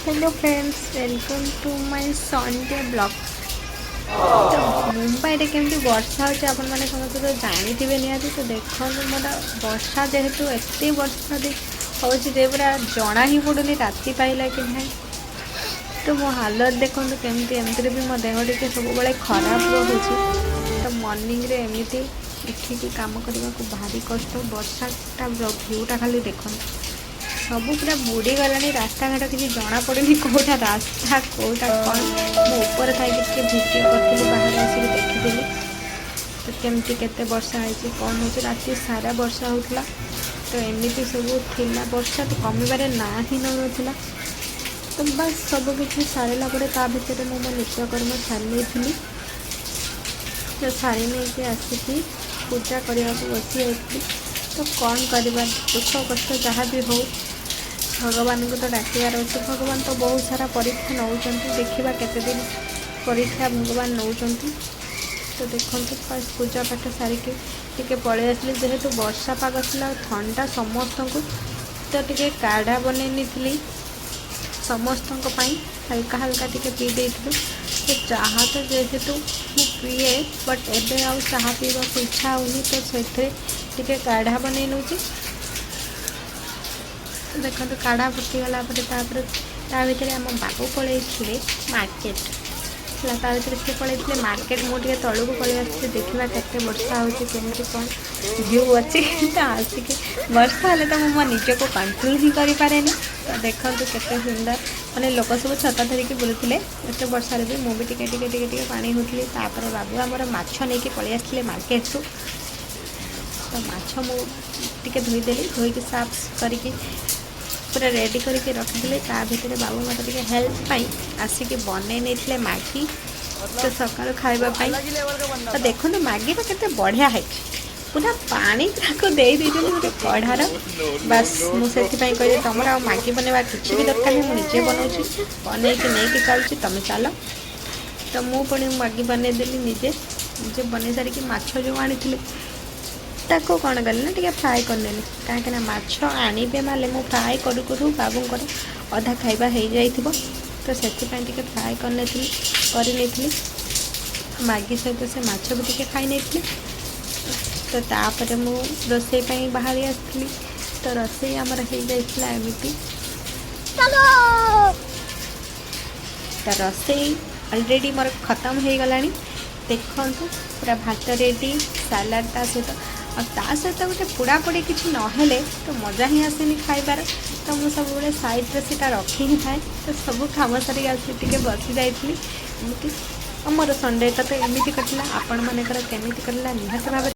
Hello friends, welcome to my Sunday blog. तो मुंबई रे केमती वर्षा होचे आपण माने समस्त तो जानिथिबे निहाती। तो देखो मोर वर्षा जेहेतु एते वर्षा होचे जे पूरा जना ही पड़ुनी राति पाइला कि नहीं। तो मो हालत देखो केमती एमती भी मो देह टे सब बड़े खराब रोचे। तो मॉर्निंग रे एमती उठिकी काम करने को भारी कष्ट। वर्षाटा भ्यूटा खाली देखो सब पूरा बुड़ी गलानी। रास्ता घाट किसी जना पड़े कौटा रास्ता कौटा कौन। मुझे थी भिडियो करी बाहर आसिक देखी। तो केमती केते वर्षा है कौन हो राति सारा वर्षा होता। तो एमती सब थिला वर्षा तो कमिबार ना ही ना। तो बस सब किसी सारा पर भितर मो नित्यकर्म सारी थी। तो सारी नहीं आसिकी पूजा करने को बसी जाती। तो कौन करवा दुख कष्ट जहाँ भी हो भगवान को तो डाकिबार अच्छे। भगवान तो बहुत सारा परीक्षा नौ देखा केते दिन परीक्षा भगवान नौ। तो देखो फर्स्ट पूजा पाठ सारिके टिके पलि आसली जेहेतु वर्षा पाग था ठंडा समस्त को। तो टिके काढ़ा बनई थी समस्त हल्का हल्का टिके पी दे। तो चाह तो जेहेतु मु पीए बट एबे आउ चाह पीवा को इच्छा होनी। तो से काढ़ा बनई नौ। देखो तो काढ़ा फुटीगला भितर आम बाबू पलि मार्केट भर से पलि मार्केट मुझे तलू को पलि आसी देखा केते वर्षा होमती कौन भ्यू अच्छी। तो आसिक वर्षा हेल्ले तो मो निज को कंट्रोल ही करें। तो देखो केते सुंदर मैंने लोक सब छता धरिकी बुलूले एत वर्षा भी मुझे टिके पानी होती। बाबू आमर माछ नहीं पलि आसते मार्केट रू। तो माछ मुझे धोईदेली धोईकी साफ करके पूरा रेडी करके रखिले। भितर बाबू मत हेल्प आसिक बनई नहीं मैगी। तो सकाल खावाई तो देखो मैगी तो केते बढ़िया है पूरा पानी दे गोटे कढ़ार। बस मुझे कहली तुम मैगी बनवा किसी भी दरकार नहीं मुझे बनाऊँगी बनईकी नहीं चलुची तुम चल। तो मुझे मैगी बनईदेली निजे निजे बन सारिकी माछ जो आनी ताको कौन कली ना टे फ्राए करनेली कहीं माछ आने माले मु फ्राए करू करू बाबूंर अधा खाଇବା हो जाइथिबो। तो से फ्राए करनी मैगी सहित से माछ भी टे खाई नहीं। तो तापर मु रोसई बाहरी आसली। तो रोसई आमर हो जाइथिला एमिति। तो रोसई ऑलरेडी मोर खत्म हो गलानी। देखो पूरा भात रेडी सालाड ता सहित और ता सहित गोटे पोड़ा पोड़ी किसी नहेले तो मजा ही आसेनी खाइबार। तो मुझे सब सैड्रे सीटा रखी ही थाए। तो सब कम सारी आसी बसी जाइली। एमती आमर संडे तो एमती कटिला। आपण मानकर केमिति कटिला निहाती भाव